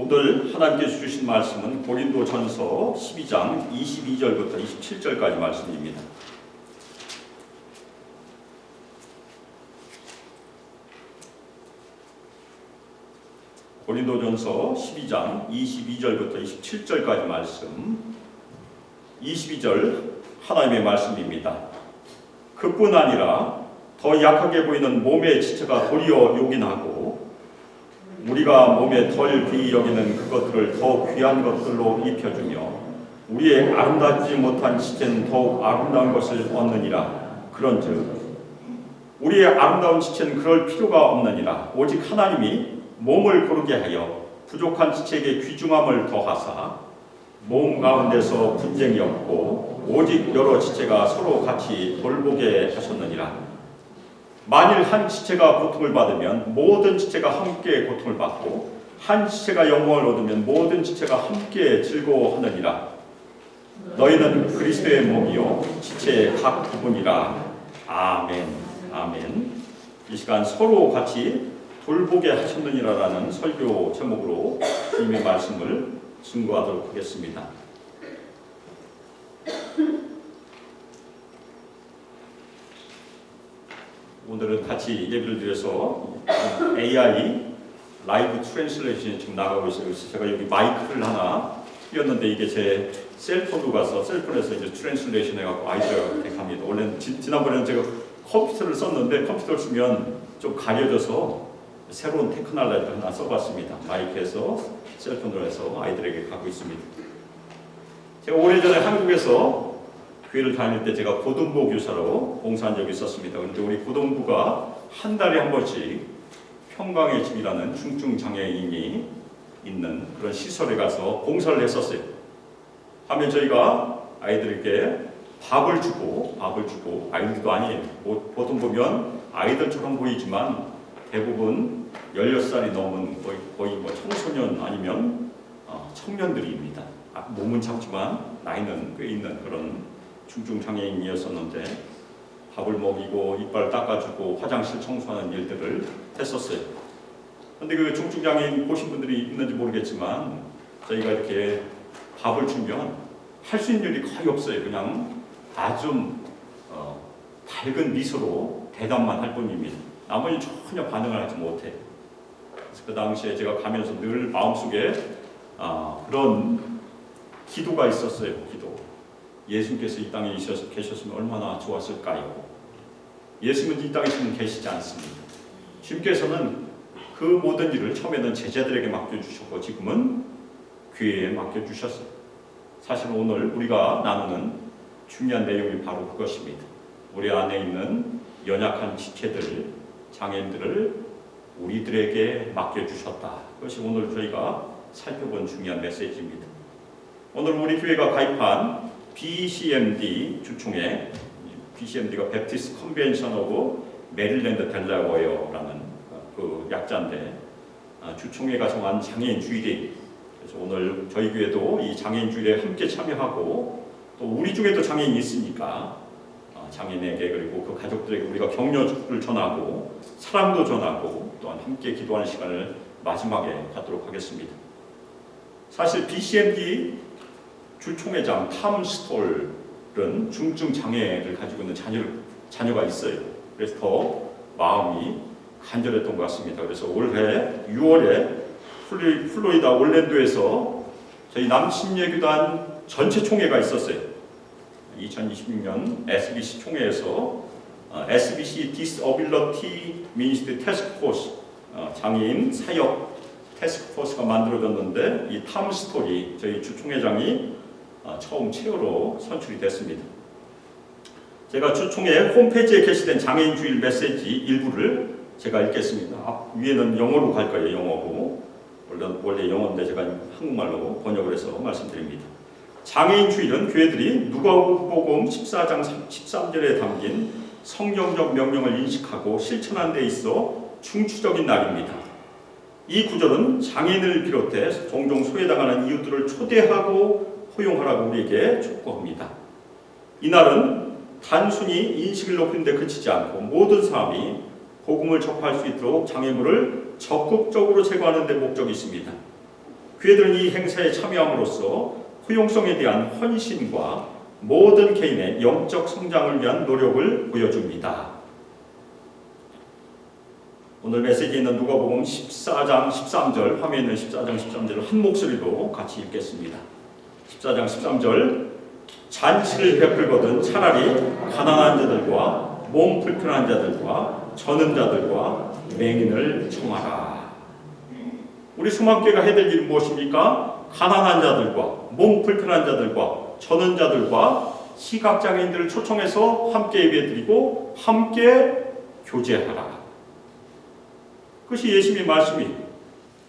오늘 하나님께서 주신 말씀은 고린도전서 12장 22절부터 27절까지 말씀입니다. 고린도전서 12장 22절부터 27절까지 말씀. 22절 하나님의 말씀입니다. 그뿐 아니라 더 약하게 보이는 몸의 지체가 도리어 요긴하고 우리가 몸에 덜 귀히 여기는 그것들을 더 귀한 것들로 입혀주며 우리의 아름답지 못한 지체는 더욱 아름다운 것을 얻느니라. 그런즉 우리의 아름다운 지체는 그럴 필요가 없느니라. 오직 하나님이 몸을 고르게 하여 부족한 지체에게 귀중함을 더하사 몸 가운데서 분쟁이 없고 오직 여러 지체가 서로 같이 돌보게 하셨느니라. 만일 한 지체가 고통을 받으면 모든 지체가 함께 고통을 받고 한 지체가 영광을 얻으면 모든 지체가 함께 즐거워하느니라. 너희는 그리스도의 몸이요 지체의 각 부분이라. 아멘. 아멘. 이 시간 서로 같이 돌보게 하셨느니라라는 설교 제목으로 주님의 말씀을 증거하도록 하겠습니다. 오늘은 같이 예배를 드려서 AI 라이브 트랜슬레이션이 지금 나가고 있어요. 그래서 제가 여기 마이크를 하나 띄웠는데 이게 제 셀폰으로 가서 셀폰에서 이제 트랜슬레이션 해갖고 아이디어가 갑니다. 원래는 지난번에는 제가 컴퓨터를 썼는데 컴퓨터를 쓰면 좀 가려져서 새로운 테크놀로지를 하나 써봤습니다. 마이크에서 셀폰으로 해서 아이들에게 가고 있습니다. 제가 오래전에 한국에서 교회를 다닐 때 제가 고등부 교사로 봉사한 적이 있었습니다. 그런데 우리 고등부가 한 달에 한 번씩 평강의 집이라는 중증 장애인이 있는 그런 시설에 가서 봉사를 했었어요. 하면 저희가 아이들에게 밥을 주고 아이들도 아니에요. 보통 보면 아이들처럼 보이지만 대부분 16살이 넘은 거의 뭐 청소년 아니면 청년들입니다. 몸은 작지만 나이는 꽤 있는 그런 중증 장애인이었었는데 밥을 먹이고 이빨 닦아주고 화장실 청소하는 일들을 했었어요. 그런데 그 중증 장애인 보신 분들이 있는지 모르겠지만 저희가 이렇게 밥을 주면 할 수 있는 일이 거의 없어요. 그냥 아주 밝은 미소로 대답만 할 뿐입니다. 나머지 전혀 반응을 하지 못해요. 그래서 그 당시에 제가 가면서 늘 마음속에 그런 기도가 있었어요. 기도. 예수님께서 이 땅에 계셨으면 얼마나 좋았을까요? 예수님은 이 땅에 지금 계시지 않습니다. 주님께서는 그 모든 일을 처음에는 제자들에게 맡겨주셨고 지금은 교회에 맡겨주셨어요. 사실 오늘 우리가 나누는 중요한 내용이 바로 그것입니다. 우리 안에 있는 연약한 지체들, 장애인들을 우리들에게 맡겨주셨다. 그것이 오늘 저희가 살펴본 중요한 메시지입니다. 오늘 우리 교회가 가입한 BCMD 주총회, BCMD가 Baptist Convention of Maryland Delaware라는 그 약자인데 주총회가 정한 장애인 주일이 그래서 오늘 저희 교회도 이 장애인 주일에 함께 참여하고 또 우리 중에도 장애인이 있으니까 장애인에게 그리고 그 가족들에게 우리가 격려를 전하고 사랑도 전하고 또한 함께 기도하는 시간을 마지막에 갖도록 하겠습니다. 사실 BCMD 주총회장 탐 스톨은 중증 장애를 가지고 있는 자녀가 있어요. 그래서 더 마음이 간절했던 것 같습니다. 그래서 올해 6월에 플로리다 올랜도에서 저희 남신예교단 전체 총회가 있었어요. 2026년 SBC 총회에서 SBC Disability Ministry Task Force 장애인 사역 태스크 포스가 만들어졌는데 이 탐 스토리 저희 주총회장이 처음 체어로 선출이 됐습니다. 제가 주총회 홈페이지에 게시된 장애인 주일 메시지 일부를 제가 읽겠습니다. 위에는 영어로 갈 거예요. 영어로. 원래 영어인데 제가 한국말로 번역을 해서 말씀드립니다. 장애인 주일은 교회들이 누가복음 14장 13절에 담긴 성경적 명령을 인식하고 실천하는 데 있어 중추적인 날입니다. 이 구절은 장애인을 비롯해 종종 소외당하는 이웃들을 초대하고 포용하라고 우리에게 촉구합니다. 이날은 단순히 인식을 높이는 데 그치지 않고 모든 사람이 복음을 접할 수 있도록 장애물을 적극적으로 제거하는 데 목적이 있습니다. 교회들은 이 행사에 참여함으로써 포용성에 대한 헌신과 모든 개인의 영적 성장을 위한 노력을 보여줍니다. 오늘 메시지에 있는 누가복음 14장 13절, 화면에 있는 14장 13절을 한 목소리로 같이 읽겠습니다. 14장 13절, 잔치를 베풀거든 차라리 가난한 자들과 몸 불편한 자들과 저는 자들과 맹인을 청하라. 우리 수만교회가 해야 될 일은 무엇입니까? 가난한 자들과 몸 불편한 자들과 저는 자들과 시각장애인들을 초청해서 함께 예배드리고 함께 교제하라. 그것이 예수님의 말씀이.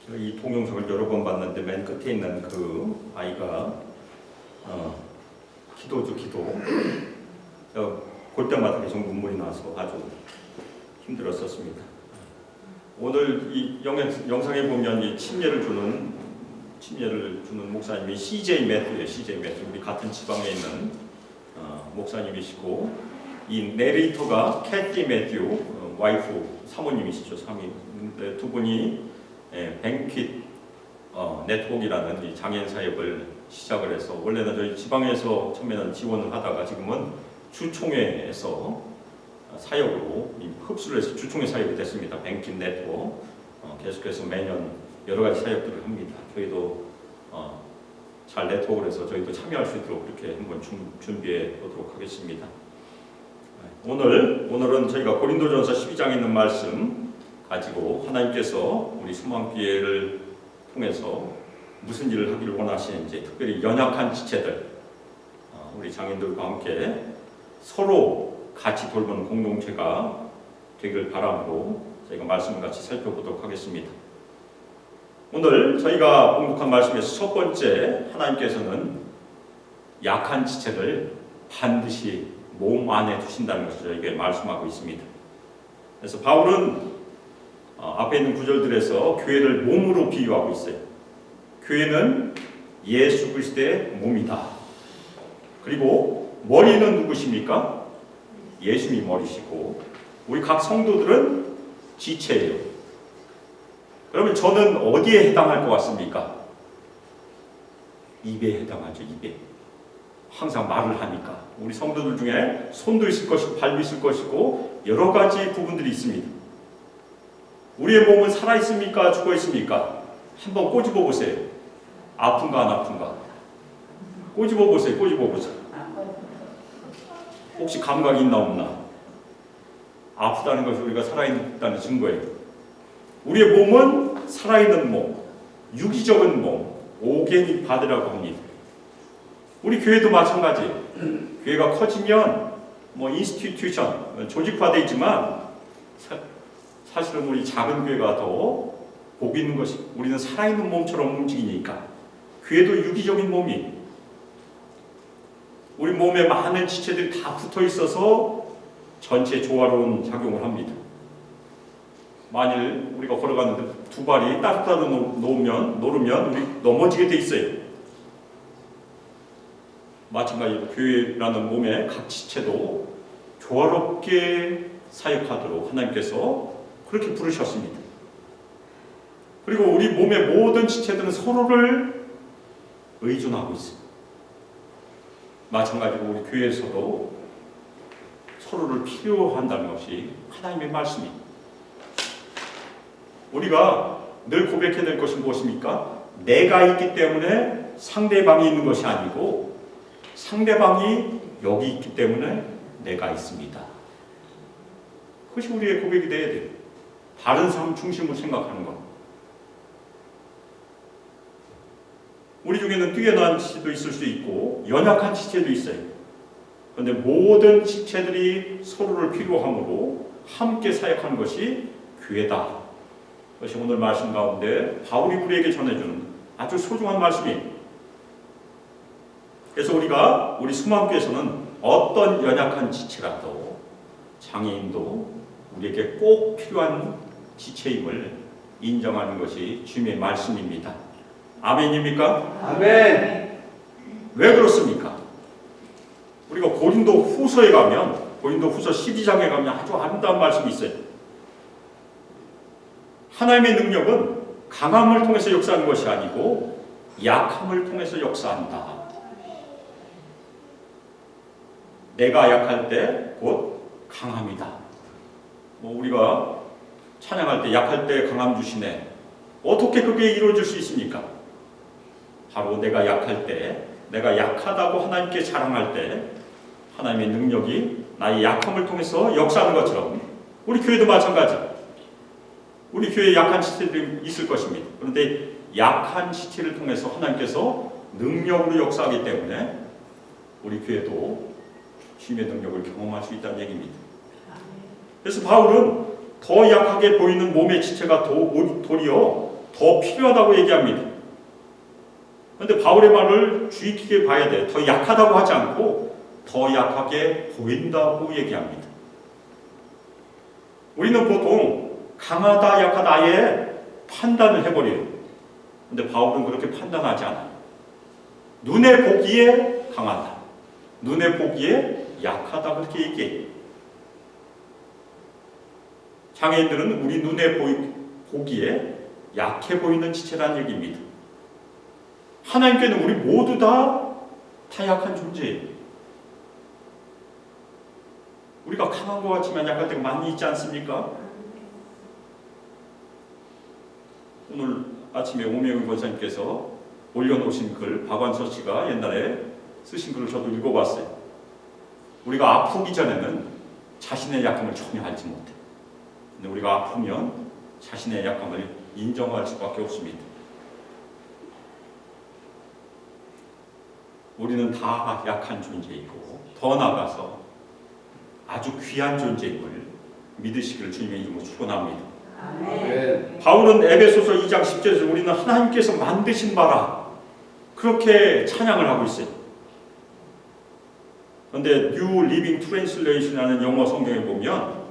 제가 이 동영상을 여러 번 봤는데 맨 끝에 있는 그 아이가 기도죠, 기도. 볼 때마다 계속 눈물이 나서 아주 힘들었었습니다. 오늘 이 영상에 보면 이 침례를 주는 목사님이 CJ 매튜예요. CJ 매튜. 우리 같은 지방에 있는 목사님이시고, 이 내레이터가 캐티 매튜 와이프 사모님이시죠. 근데 두 분이 뱅킷 네트워크라는 이 장애인 사역을 시작을 해서, 원래는 저희 지방에서 처음에는 지원을 하다가 지금은 주총회에서 사역으로 흡수를 해서 주총회 사역이 됐습니다. 뱅킷 네트워크. 계속해서 매년 여러 가지 사역들을 합니다. 저희도 잘 네트워크를 해서 저희도 참여할 수 있도록 그렇게 한번 준비해 보도록 하겠습니다. 오늘은 저희가 고린도전서 12장에 있는 말씀 가지고 하나님께서 우리 수만교회를 통해서 무슨 일을 하기를 원하시는지, 특별히 연약한 지체들, 우리 장인들과 함께 서로 같이 돌보는 공동체가 되길 바람으로 저희가 말씀을 같이 살펴보도록 하겠습니다. 오늘 저희가 공독한 말씀에서 첫 번째, 하나님께서는 약한 지체를 반드시 몸 안에 두신다는 것을 저에게 말씀하고 있습니다. 그래서 바울은 앞에 있는 구절들에서 교회를 몸으로 비유하고 있어요. 교회는 예수 그리스도의 몸이다. 그리고 머리는 누구십니까? 예수님이 머리시고, 우리 각 성도들은 지체예요. 그러면 저는 어디에 해당할 것 같습니까? 입에 해당하죠. 입에. 항상 말을 하니까. 우리 성도들 중에 손도 있을 것이고 발도 있을 것이고 여러 가지 부분들이 있습니다. 우리의 몸은 살아있습니까? 죽어있습니까? 한번 꼬집어 보세요. 아픈가 안 아픈가? 꼬집어 보세요. 꼬집어 보세요. 혹시 감각이 있나 없나? 아프다는 것이 우리가 살아있다는 증거예요. 우리의 몸은 살아있는 몸, 유기적인 몸, 오게닉 바디라고 합니다. 우리 교회도 마찬가지. 교회가 커지면 인스티튜션, 조직화되어 있지만 사실은 우리 작은 교회가 더 복 있는 것이, 우리는 살아있는 몸처럼 움직이니까. 교회도 유기적인 몸이, 우리 몸에 많은 지체들이 다 붙어 있어서 전체 조화로운 작용을 합니다. 만일 우리가 걸어가는데 두 발이 따뜻하게 노르면 우리 넘어지게 돼 있어요. 마찬가지로 교회라는 몸의 각 지체도 조화롭게 사역하도록 하나님께서 그렇게 부르셨습니다. 그리고 우리 몸의 모든 지체들은 서로를 의존하고 있습니다. 마찬가지로 우리 교회에서도 서로를 필요한다는 것이 하나님의 말씀입니다. 우리가 늘 고백해야 될 것은 무엇입니까? 내가 있기 때문에 상대방이 있는 것이 아니고 상대방이 여기 있기 때문에 내가 있습니다. 그것이 우리의 고백이 되어야 돼요. 다른 사람 중심으로 생각하는 것. 우리 중에는 뛰어난 지체도 있을 수 있고 연약한 지체도 있어요. 그런데 모든 지체들이 서로를 필요함으로 함께 사역하는 것이 교회다. 그것이 오늘 말씀 가운데 바울이 우리에게 전해주는 아주 소중한 말씀이에요. 그래서 우리 수만교에서는 어떤 연약한 지체라도, 장애인도 우리에게 꼭 필요한 지체임을 인정하는 것이 주님의 말씀입니다. 아멘입니까? 아멘. 왜 그렇습니까? 우리가 고린도 후서에 가면, 고린도 후서 12장에 가면 아주 아름다운 말씀이 있어요. 하나님의 능력은 강함을 통해서 역사하는 것이 아니고 약함을 통해서 역사한다. 내가 약할 때 곧 강함이다. 우리가 찬양할 때 약할 때 강함 주시네. 어떻게 그게 이루어질 수 있습니까? 바로 내가 약할 때, 내가 약하다고 하나님께 자랑할 때 하나님의 능력이 나의 약함을 통해서 역사하는 것처럼 우리 교회도 마찬가지. 우리 교회에 약한 지체들이 있을 것입니다. 그런데 약한 지체를 통해서 하나님께서 능력으로 역사하기 때문에 우리 교회도 주님의 능력을 경험할 수 있다는 얘기입니다. 그래서 바울은 더 약하게 보이는 몸의 지체가 도리어 더 필요하다고 얘기합니다. 그런데 바울의 말을 주의 깊게 봐야 돼. 더 약하다고 하지 않고 더 약하게 보인다고 얘기합니다. 우리는 보통 강하다, 약하다의 판단을 해버려요. 그런데 바울은 그렇게 판단하지 않아요. 눈에 보기에 강하다, 눈에 보기에 약하다 그렇게 얘기해요. 장애인들은 우리 눈에 보기에 약해 보이는 지체라는 얘기입니다. 하나님께는 우리 모두 다 약한 존재예요. 우리가 강한 것 같지만 약할 때가 많이 있지 않습니까? 오늘 아침에 오명희 권사님께서 올려놓으신 글, 박완서 씨가 옛날에 쓰신 글을 저도 읽어봤어요. 우리가 아프기 전에는 자신의 약함을 전혀 알지 못해. 근데 우리가 아프면 자신의 약함을 인정할 수밖에 없습니다. 우리는 다 약한 존재이고 더 나아가서 아주 귀한 존재임을 믿으시기를 주님의 이름으로 축원합니다. 아멘. 바울은 에베소서 2장 10절에서 우리는 하나님께서 만드신 바라 그렇게 찬양을 하고 있어요. 그런데 New Living Translation이라는 영어 성경에 보면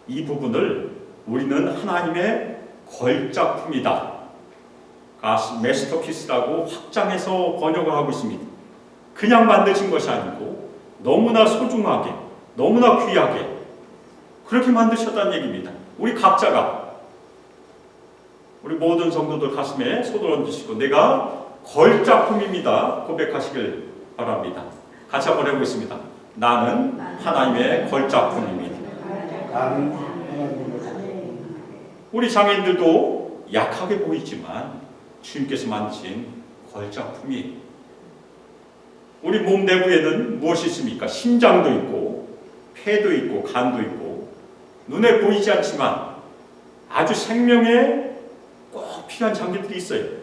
이 부분을 우리는 하나님의 걸작품이다, God's masterpiece라고 확장해서 번역을 하고 있습니다. 그냥 만드신 것이 아니고 너무나 소중하게, 너무나 귀하게 그렇게 만드셨다는 얘기입니다. 우리 각자가, 우리 모든 성도들 가슴에 손을 얹으시고 내가 걸작품입니다 고백하시길 바랍니다. 같이 한번 해보겠습니다. 나는 하나님의 걸작품입니다. 우리 장애인들도 약하게 보이지만 주님께서 만드신 걸작품이, 우리 몸 내부에는 무엇이 있습니까? 심장도 있고 폐도 있고 간도 있고 눈에 보이지 않지만 아주 생명에 꼭 필요한 장기들이 있어요.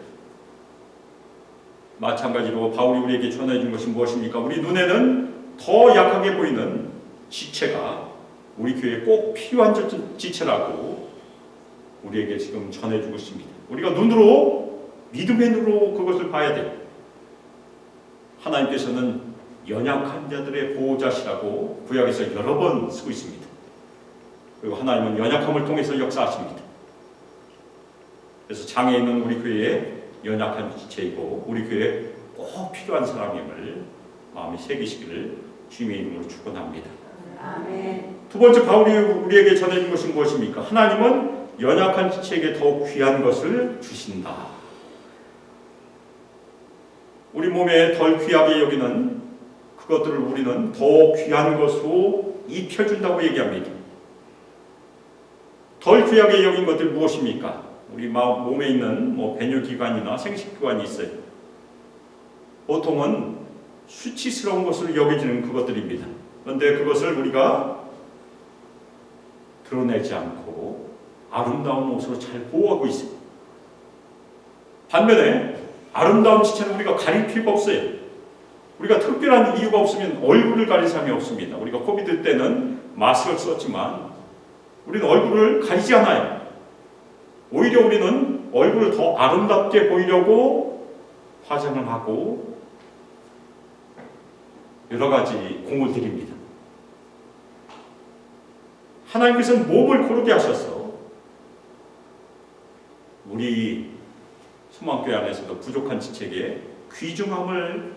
마찬가지로 바울이 우리에게 전해준 것이 무엇입니까? 우리 눈에는 더 약하게 보이는 지체가 우리 교회에 꼭 필요한 지체라고 우리에게 지금 전해주고 있습니다. 우리가 눈으로, 믿음의 눈으로 그것을 봐야 돼요. 하나님께서는 연약한 자들의 보호자시라고 구약에서 여러 번 쓰고 있습니다. 그리고 하나님은 연약함을 통해서 역사하십니다. 그래서 장애인은 우리 교회에 연약한 지체이고 우리 교회에 꼭 필요한 사람임을 마음에 새기시기를 주님의 이름으로 축원합니다. 아멘. 두 번째 바울이 우리에게 전해준 것은 무엇입니까? 하나님은 연약한 지체에게 더욱 귀한 것을 주신다. 우리 몸에 덜 귀하게 여기는 그것들을 우리는 더 귀한 것으로 입혀준다고 얘기합니다. 덜 귀하게 여긴 것들이 무엇입니까? 우리 몸에 있는 배뇨기관이나 생식기관이 있어요. 보통은 수치스러운 것으로 여겨지는 그것들입니다. 그런데 그것을 우리가 드러내지 않고 아름다운 옷으로 잘 보호하고 있어요. 반면에 아름다운 지체는 우리가 가릴 필요가 없어요. 우리가 특별한 이유가 없으면 얼굴을 가릴 사람이 없습니다. 우리가 코비드 때는 마스크를 썼지만 우리는 얼굴을 가리지 않아요. 오히려 우리는 얼굴을 더 아름답게 보이려고 화장을 하고 여러 가지 공을 들입니다. 하나님께서는 몸을 고르게 하셔서 우리 소망교회 안에서도 부족한 지체에게 귀중함을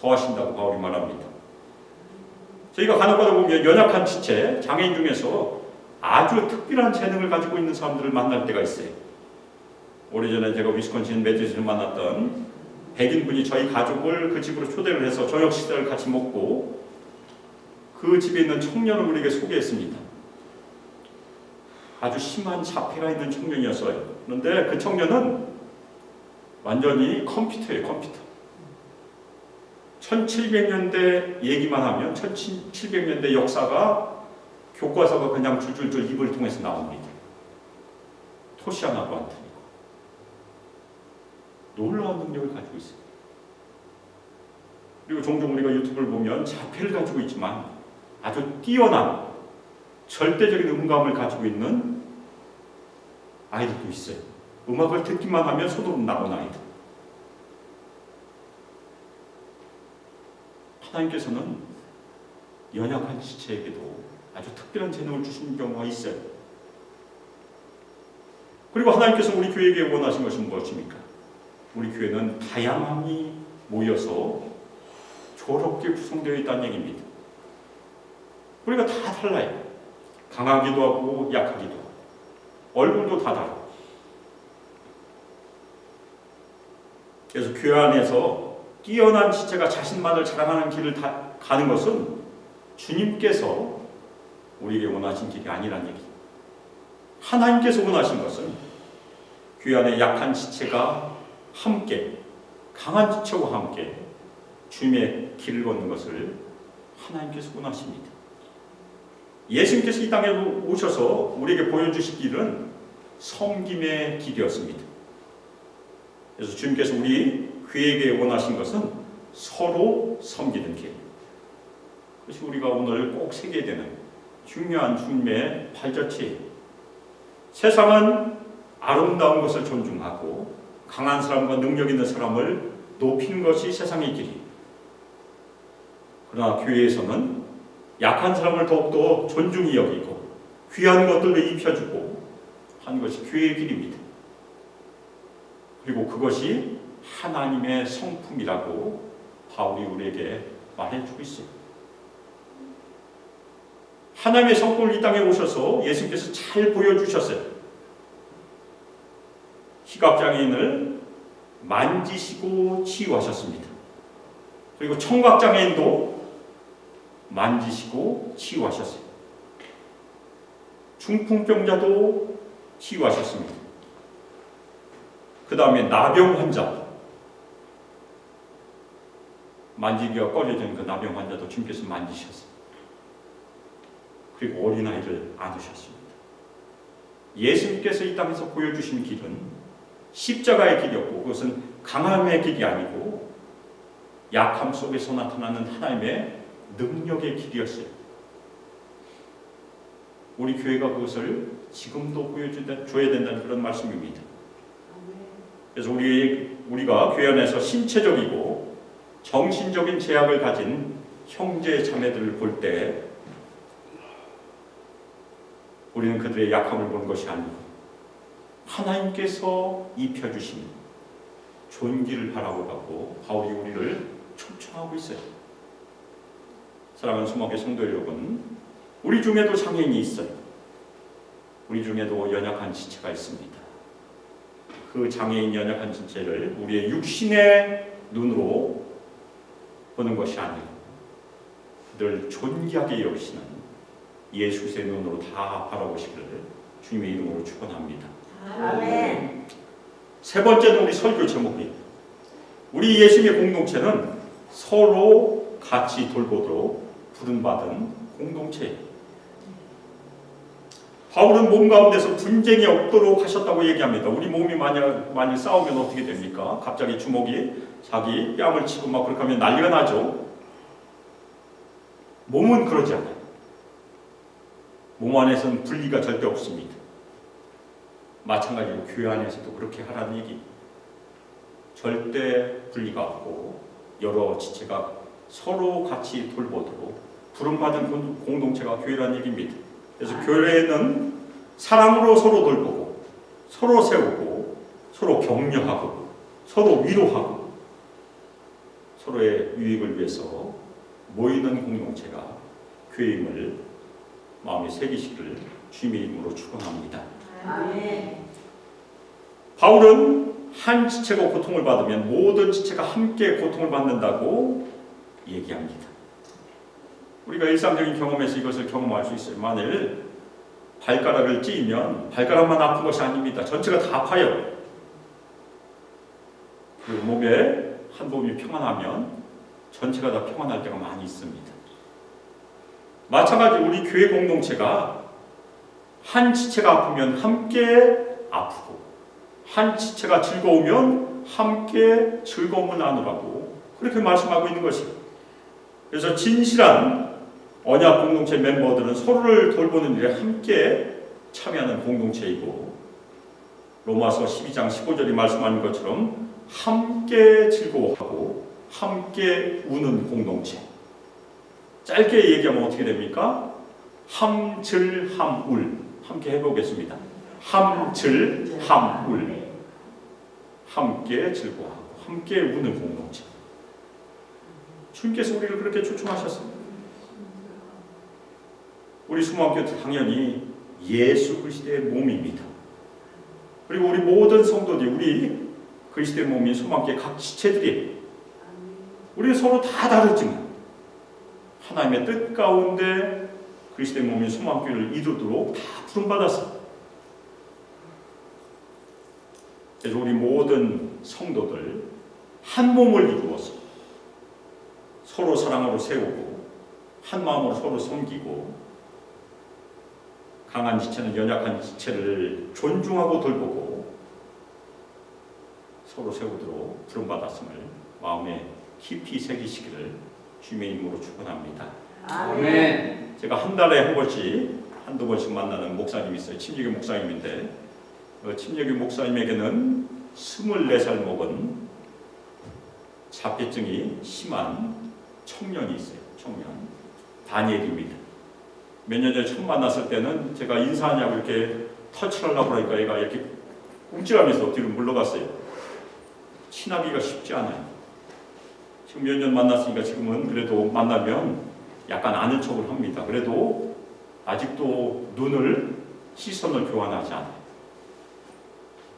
더하신다고 바울이 말합니다. 저희가 간혹가다 보면 연약한 지체, 장애인 중에서 아주 특별한 재능을 가지고 있는 사람들을 만날 때가 있어요. 오래전에 제가 위스콘신 매디슨에서 만났던 백인분이 저희 가족을 그 집으로 초대를 해서 저녁 식사를 같이 먹고 그 집에 있는 청년을 우리에게 소개했습니다. 아주 심한 자폐가 있는 청년이었어요. 그런데 그 청년은 완전히 컴퓨터예요, 컴퓨터. 1700년대 얘기만 하면 1700년대 역사가 교과서가 그냥 줄줄줄 입을 통해서 나옵니다. 토시 하나도 안 틀리고 놀라운 능력을 가지고 있어요. 그리고 종종 우리가 유튜브를 보면 자폐를 가지고 있지만 아주 뛰어난 절대적인 음감을 가지고 있는 아이들도 있어요. 음악을 듣기만 하면 소름 나온 아이들. 하나님께서는 연약한 지체에게도 아주 특별한 재능을 주시는 경우가 있어요. 그리고 하나님께서 우리 교회에게 원하신 것은 무엇입니까? 우리 교회는 다양함이 모여서 조롭게 구성되어 있다는 얘기입니다. 우리가 다 달라요. 강하기도 하고 약하기도 하고 얼굴도 다 다르고. 그래서 교회 안에서 뛰어난 지체가 자신만을 자랑하는 길을 가는 것은 주님께서 우리에게 원하신 길이 아니라는 얘기죠. 하나님께서 원하신 것은 교회 안에 약한 지체가 함께, 강한 지체와 함께 주님의 길을 걷는 것을 하나님께서 원하십니다. 예수님께서 이 땅에 오셔서 우리에게 보여주신 길은 섬김의 길이었습니다. 그래서 주님께서 우리 교회에게 원하신 것은 서로 섬기는 길. 그것이 우리가 오늘 꼭 새겨야 되는 중요한 주님의 발자취예요. 세상은 아름다운 것을 존중하고 강한 사람과 능력 있는 사람을 높이는 것이 세상의 길이에요. 그러나 교회에서는 약한 사람을 더욱더 존중히 여기고 귀한 것들을 입혀주고 하는 것이 교회의 길입니다. 그리고 그것이 하나님의 성품이라고 바울이 우리에게 말해주고 있어요. 하나님의 성품을 이 땅에 오셔서 예수님께서 잘 보여주셨어요. 시각장애인을 만지시고 치유하셨습니다. 그리고 청각장애인도 만지시고 치유하셨어요. 중풍병자도 치유하셨습니다. 그 다음에 나병 환자, 만지기가 꺼려진 그 나병 환자도 주님께서 만지셨어요. 그리고 어린아이를 안으셨습니다. 예수님께서 이 땅에서 보여주신 길은 십자가의 길이었고 그것은 강함의 길이 아니고 약함 속에서 나타나는 하나님의 능력의 길이었어요. 우리 교회가 그것을 지금도 보여줘야 된다는 그런 말씀입니다. 그래서 우리가 교회 안에서 신체적이고 정신적인 제약을 가진 형제 자매들을 볼 때 우리는 그들의 약함을 보는 것이 아니고 하나님께서 입혀주신 존귀를 바라보고 바울이 우리를 초청하고 있어요. 사랑하는 수목의 성도 여러분, 우리 중에도 장애인이 있어요. 우리 중에도 연약한 지체가 있습니다. 그 장애인 연약한 지체를 우리의 육신의 눈으로 보는 것이 아니고 그들을 존귀하게 여기시는 예수의 눈으로 다 바라보시기를 주님의 이름으로 축원합니다. 아멘. 세 번째는 우리 설교 제목이에요. 우리 예수님의 공동체는 서로 같이 돌보도록 부름받은 공동체예요. 바울은 몸 가운데서 분쟁이 없도록 하셨다고 얘기합니다. 우리 몸이 만약 싸우면 어떻게 됩니까? 갑자기 주먹이 자기 뺨을 치고 막 그렇게 하면 난리가 나죠. 몸은 그러지 않아요. 몸 안에서는 분리가 절대 없습니다. 마찬가지로 교회 안에서도 그렇게 하라는 얘기. 절대 분리가 없고 여러 지체가 서로 같이 돌보도록 부름받은 공동체가 교회라는 얘기입니다. 그래서 교회는 사랑으로 서로 돌보고 서로 세우고 서로 격려하고 서로 위로하고 서로의 유익을 위해서 모이는 공동체가 교회임을 마음에 새기시기를 주님의 이름으로 축원합니다. 아멘. 바울은 한 지체가 고통을 받으면 모든 지체가 함께 고통을 받는다고 얘기합니다. 우리가 일상적인 경험에서 이것을 경험할 수 있어요. 만일 발가락을 찧으면 발가락만 아픈 것이 아닙니다. 전체가 다 아파요. 그리고 몸에 한 몸이 평안하면 전체가 다 평안할 때가 많이 있습니다. 마찬가지로 우리 교회 공동체가 한 지체가 아프면 함께 아프고 한 지체가 즐거우면 함께 즐거움을 나누라고 그렇게 말씀하고 있는 것이에요. 그래서 진실한 언약 공동체 멤버들은 서로를 돌보는 일에 함께 참여하는 공동체이고 로마서 12장 15절이 말씀하는 것처럼 함께 즐거워하고 함께 우는 공동체. 짧게 얘기하면 어떻게 됩니까? 함즐함울. 함께 해보겠습니다. 함즐함울. 함께 즐거워하고 함께 우는 공동체. 주님께서 우리를 그렇게 초청하셨습니다. 우리 수모학교도 당연히 예수 그리스도의 몸입니다. 그리고 우리 모든 성도들이 우리 그리스도의 몸인 수모학교의 각 지체들이 우리 서로 다 다르지만 하나님의 뜻 가운데 그리스도의 몸인 수모학교를 이루도록 다 부름받았습니다. 그래서 우리 모든 성도들 한 몸을 이루어서 서로 사랑으로 세우고 한 마음으로 서로 섬기고 강한 지체는 연약한 지체를 존중하고 돌보고 서로 세우도록 부름받았음을 마음에 깊이 새기시기를 주님의 이름으로 축원합니다. 아멘. 제가 한 달에 한 번씩 한두 번씩 만나는 목사님이 있어요. 침례교 목사님인데 침례교 목사님에게는 24살 먹은 자폐증이 심한 청년이 있어요. 청년 다니엘입니다. 몇 년 전에 처음 만났을 때는 제가 인사하냐고 이렇게 터치를 하려고 그러니까 얘가 이렇게 움찔하면서 뒤로 물러갔어요. 친하기가 쉽지 않아요. 지금 몇 년 만났으니까 지금은 그래도 만나면 약간 아는 척을 합니다. 그래도 아직도 시선을 교환하지 않아요.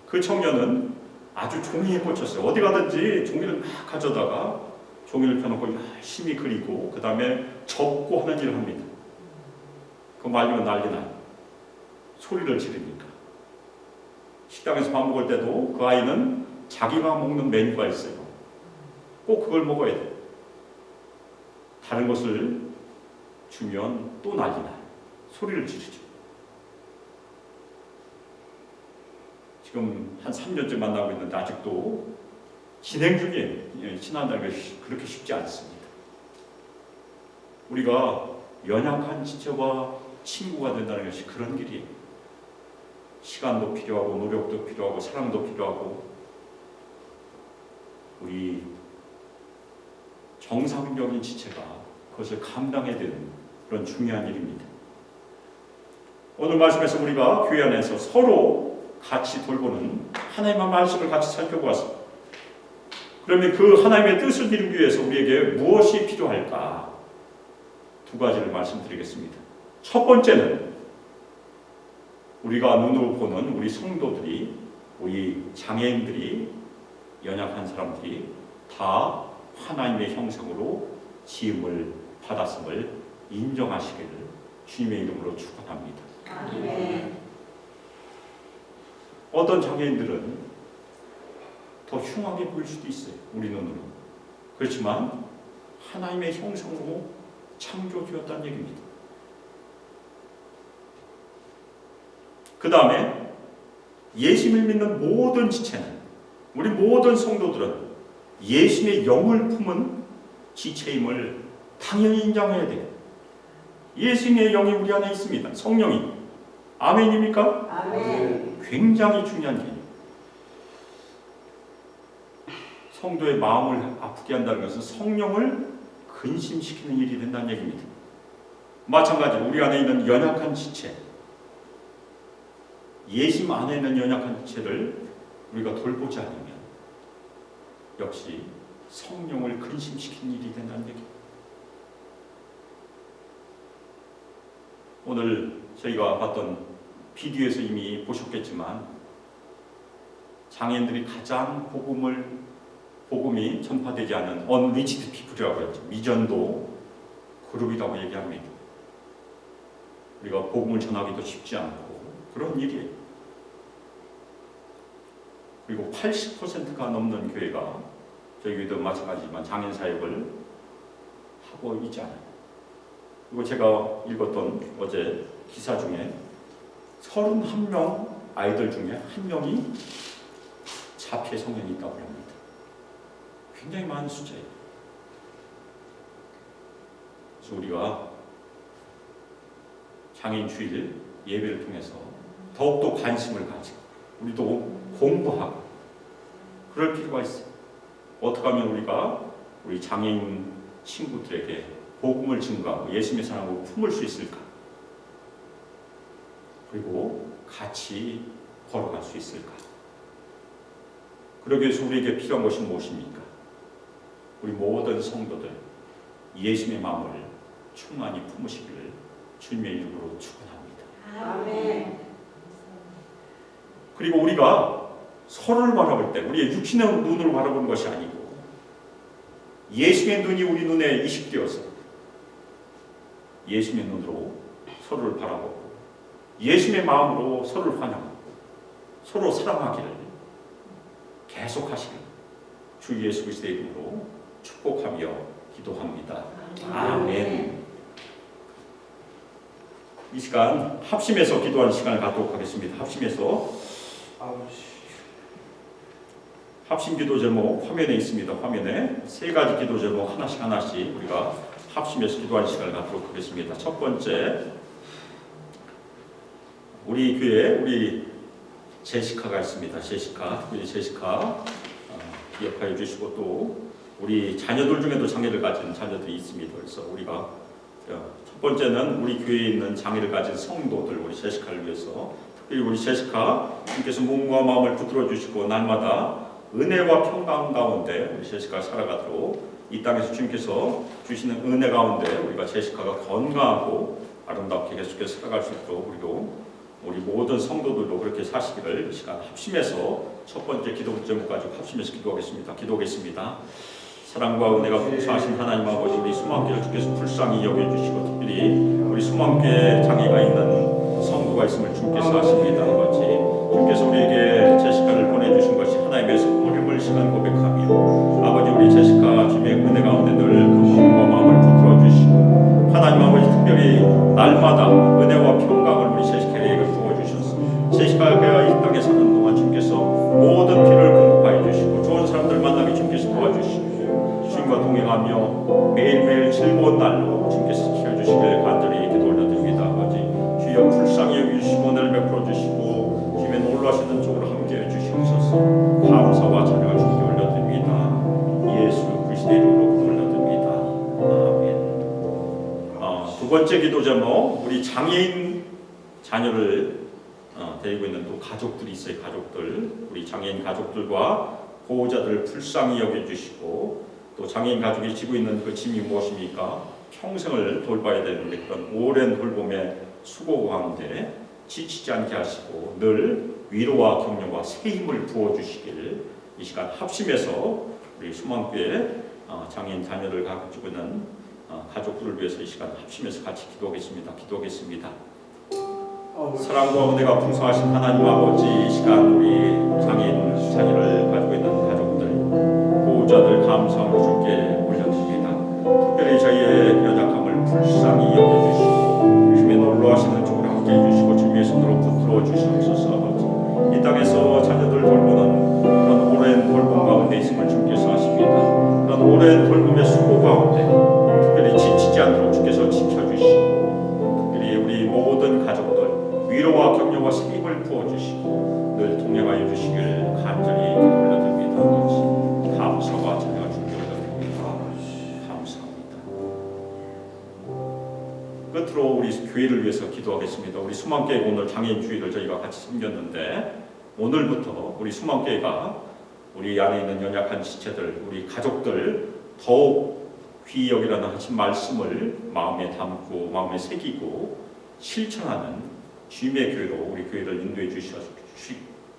그 청년은 아주 종이에 꽂혔어요. 어디 가든지 종이를 막 가져다가 종이를 펴놓고 열심히 그리고 그 다음에 접고 하는 일을 합니다. 그거 말리면 난리 나요. 소리를 지르니까. 식당에서 밥 먹을 때도 그 아이는 자기가 먹는 메뉴가 있어요. 꼭 그걸 먹어야 돼요. 다른 것을 주면 또 난리 나요. 소리를 지르죠. 지금 한 3년째 만나고 있는데 아직도 진행 중이에요. 친한다는 것이 그렇게 쉽지 않습니다. 우리가 연약한 지체와 친구가 된다는 것이 그런 길이에요. 시간도 필요하고 노력도 필요하고 사랑도 필요하고 우리 정상적인 지체가 그것을 감당해야 되는 그런 중요한 일입니다. 오늘 말씀에서 우리가 교회 안에서 서로 같이 돌보는 하나님의 말씀을 같이 살펴보았습니다. 그러면 그 하나님의 뜻을 이루기 위해서 우리에게 무엇이 필요할까? 두 가지를 말씀드리겠습니다. 첫 번째는 우리가 눈으로 보는 우리 성도들이, 우리 장애인들이, 연약한 사람들이 다 하나님의 형상으로 지음을 받았음을 인정하시기를 주님의 이름으로 축원합니다. 아멘. 어떤 장애인들은 더 흉하게 보일 수도 있어요. 우리 눈으로. 그렇지만 하나님의 형상으로 창조되었다는 얘기입니다. 그 다음에 예수님을 믿는 모든 지체는, 우리 모든 성도들은 예수님의 영을 품은 지체임을 당연히 인정해야 돼요. 예수님의 영이 우리 안에 있습니다. 성령이. 아멘입니까? 아멘. 굉장히 중요한 개념. 성도의 마음을 아프게 한다는 것은 성령을 근심시키는 일이 된다는 얘기입니다. 마찬가지로 우리 안에 있는 연약한 지체, 예수님 안에 있는 연약한 지체를 우리가 돌보지 않으면 역시 성령을 근심시키는 일이 된다는 얘기입니다. 오늘 저희가 봤던 비디오에서 이미 보셨겠지만 장애인들이 가장 복음이 전파되지 않은 unreached people이라고 했죠. 미전도 그룹이라고 얘기합니다. 우리가 복음을 전하기도 쉽지 않고 그런 일이에요. 그리고 80%가 넘는 교회가 저희 교회도 마찬가지지만 장애인 사역을 하고 있지 않아요. 그리고 제가 읽었던 어제 기사 중에 31명 아이들 중에 1명이 자폐 성향이 있다고 합니다. 굉장히 많은 숫자예요. 그래서 우리가 장애인 주일 예배를 통해서 더욱더 관심을 가지고 우리도 공부하고 그럴 필요가 있어요. 어떻게 하면 우리가 우리 장애인 친구들에게 복음을 증거하고 예수님의 사랑을 품을 수 있을까? 그리고 같이 걸어갈 수 있을까? 그러기 위해서 우리에게 필요한 것이 무엇입니까? 우리 모든 성도들 예수님의 마음을 충만히 품으시기를 주님의 이름으로 축원합니다. 아멘. 그리고 우리가 서로를 바라볼 때 우리의 육신의 눈으로 바라보는 것이 아니고 예수의 눈이 우리 눈에 이식되어서 예수의 눈으로 서로를 바라보고 예수의 마음으로 서로를 환영하고 서로 사랑하기를 계속하시길 주 예수 그리스도의 이름으로 축복하며 기도합니다. 아멘. 이 시간 합심해서 기도하는 시간을 갖도록 하겠습니다. 합심 기도 제목 화면에 있습니다. 화면에 세 가지 기도 제목 하나씩 우리가 합심해서 기도하는 시간을 갖도록 하겠습니다. 첫 번째, 우리 교회에 우리 제시카가 있습니다. 우리 제시카 기억하여 주시고 또 우리 자녀들 중에도 장애를 가진 자녀들이 있습니다. 그래서 우리가 첫 번째는 우리 교회에 있는 장애를 가진 성도들 우리 제시카를 위해서 특별히 우리 제시카 주님께서 몸과 마음을 붙들어 주시고 날마다 은혜와 평강 가운데 우리 제시카가 살아가도록 이 땅에서 주님께서 주시는 은혜 가운데 우리가 제시카가 건강하고 아름답게 계속해서 살아갈 수 있도록 우리 모든 성도들도 그렇게 사시기를 이 시간 합심해서 첫 번째 기도 제목 가지고 합심해서 기도하겠습니다. 사랑과 은혜가 풍성하신 하나님 아버지 우리 수만교회를 주께서 불쌍히 여겨주시고 특별히 우리 수만교회에 장애가 있는 성도가 있음을 주께서 아십니다. 아버지 주께서 우리에게 제시카를 보내주신 것이 하나님의 선물임을 시간 고백하며 아버지 우리 제시카 주님의 은혜 가운데 늘 그 몸과 마음을 붙들어 주시고 하나님 아버지 특별히 날마다 은혜와 평강을 우리 제시카에게 부어주셔서 제시카가 이 땅에 사는 동안 주께서 모든 필요를 공급하여 주시고 좋은 사람들 만나게 주께서 도와주시고 주님과 동행하며 매일매일 즐거운 날로 주님께서 지켜주시길 간절히 기도 올려드립니다. 아버지 주여 불쌍히 여기주시고 은혜를 베풀어 주시고 주님의 놀라시는 쪽으로 함께해 주시옵소서. 감사와 찬양을 주님께 올려드립니다. 예수 그리스도의 이름으로 올려드립니다. 아멘. 두 번째 기도 제목 우리 장애인 자녀를 데리고 있는 또 가족들이 있어요. 우리 장애인 가족들과 보호자들을 불쌍히 여겨주시고 또 장애인 가족이 지고 있는 그 짐이 무엇입니까? 평생을 돌봐야 되는데 그런 오랜 돌봄의 수고 가운데 지치지 않게 하시고 늘 위로와 격려와 새 힘을 부어주시길 이 시간 합심해서 우리 수만교회 장애인 자녀를 가지고 있는 가족들을 위해서 이 시간 합심해서 같이 기도하겠습니다. 사랑과 은혜가 풍성하신 하나님 아버지 이 시간 우리 장애인 자녀를 가지고 있는 가족들 보호자들 감사함을 주께 올려드립니다. 특별히 저희의 연약함을 불쌍히 여겨주시고 주님의 놀라시는 쪽으로 함께해 주시고 주님의 손으로 붙들어 주시옵소서. 아버지 이 땅에서 자녀들 돌보는 그런 오랜 돌봄 가운데 있음을 주께서 아십니다. 그런 오랜 돌봄의 수고 가운데 특별히 지치지 않도록 주께서 지켜주시고 특별히 우리 모든 가족들 위로와 격려와 새 힘을 부어주시고 늘 동행하여 주시길 간절히 올려드립니다. 아버지 감사와 찬양을 주께 올려드립니다. 감사합니다. 끝으로 우리 교회를 위해서 기도하겠습니다. 우리 수만교회 오늘 장애인 주일을 저희가 같이 섬겼는데 오늘부터 우리 수만교회가 우리 안에 있는 연약한 지체들 우리 가족들 더욱 귀히 여기라는 하신 말씀을 마음에 담고 마음에 새기고 실천하는 주님의 교회로 우리 교회를 인도해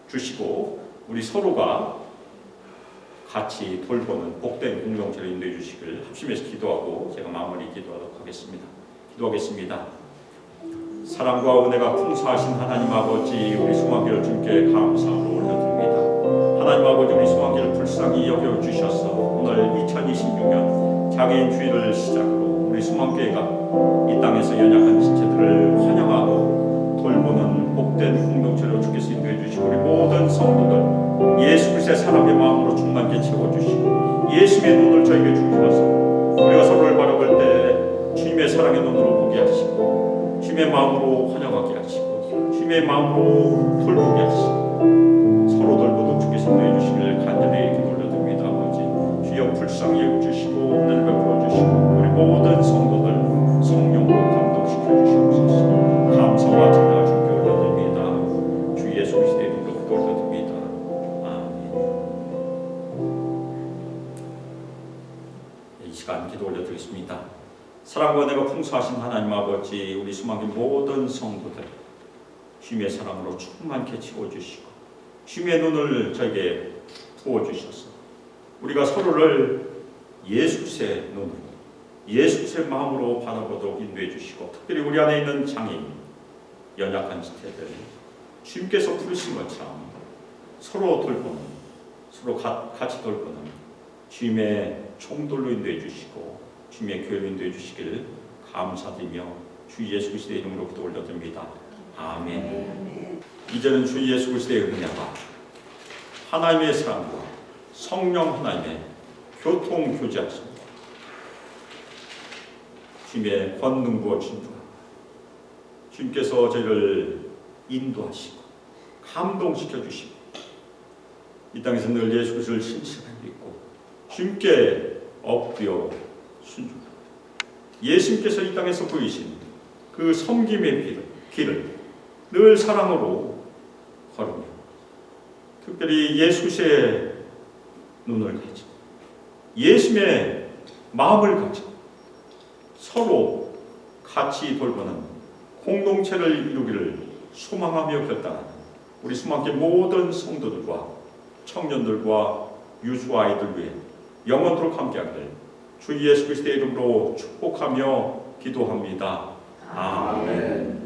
주시고 우리 서로가 같이 돌보는 복된 공동체를 인도해 주시길 합심해서 기도하고 제가 마무리 기도하도록 하겠습니다. 기도하겠습니다. 사랑과 은혜가 풍성하신 하나님 아버지, 우리 수만교를 주님께 감사로 올려드립니다. 하나님 아버지, 우리 수만교를 불쌍히 여겨주셔서 오늘 2026년 장애인 주일을 시작으로 우리 수만교회가 이 땅에서 연약한 지체들을 환영하고 돌보는 복된 공동체로 주께서 인도해 주시고 우리 모든 성도들 예수 그리스도의 사랑의 마음으로 충만케 채워주시고 예수의 눈을 저에게 주셔서 우리가 서로를 바라볼 때 주님의 사랑의 눈으로 보게 하시고 주님의 마음으로 환영하게 하시고 주님의 마음으로 돌보게 하시고 서로 돌보도록 주께서 인도해 주시길 간절히 기도 올려드립니다. 아버지 주여 불쌍히 여겨주시고 은혜를 베풀어 주시고 우리 모든 성도들 성령으로 감동시켜 주시옵소서. 감사와 찬양을 주께 올려드립니다. 주 예수 그리스도의 이름으로 기도 올려드립니다. 이 시간 기도 올려드리겠습니다. 사랑과 은혜가 풍성하신 하나님 아버지, 우리 수망의 모든 성도들 주님의 사랑으로 충만케 채워주시고 주님의 눈을 저에게 부어주셔서 우리가 서로를 예수 그리스도의 눈으로 예수 그리스도의 마음으로 바라보도록 인도해 주시고 특별히 우리 안에 있는 장애인, 연약한 지체들 주님께서 부르신 것처럼 서로 돌보는, 서로 같이 돌보는 주님의 총돌로 인도해 주시고 주님의 교회로 인도해 주시기를 감사드리며 주 예수 그리스도의 이름으로 기도 올려드립니다. 아멘. 이제는 주 예수 그리스도의 은혜가 하나님의 사랑과 성령 하나님의 교통 교제하심과 주님의 권능 부어주심과 주님께서 저희를 인도하시고 감동시켜 주시고 이 땅에서 늘 예수 그리스도를 신실하게 믿고 주님께 엎드려 순종합니다. 예수님께서 이 땅에서 보이신 그 섬김의 길을 늘 사랑으로 걸으며 특별히 예수 그리스도의 눈을 가지고 예수님의 마음을 가지고 서로 같이 돌보는 공동체를 이루기를 소망하며 결단하는 우리 수많게 모든 성도들과 청년들과 유수 아이들 위해 영원토록 함께하기를 주 예수 그리스도의 이름으로 축복하며 기도합니다. 아멘.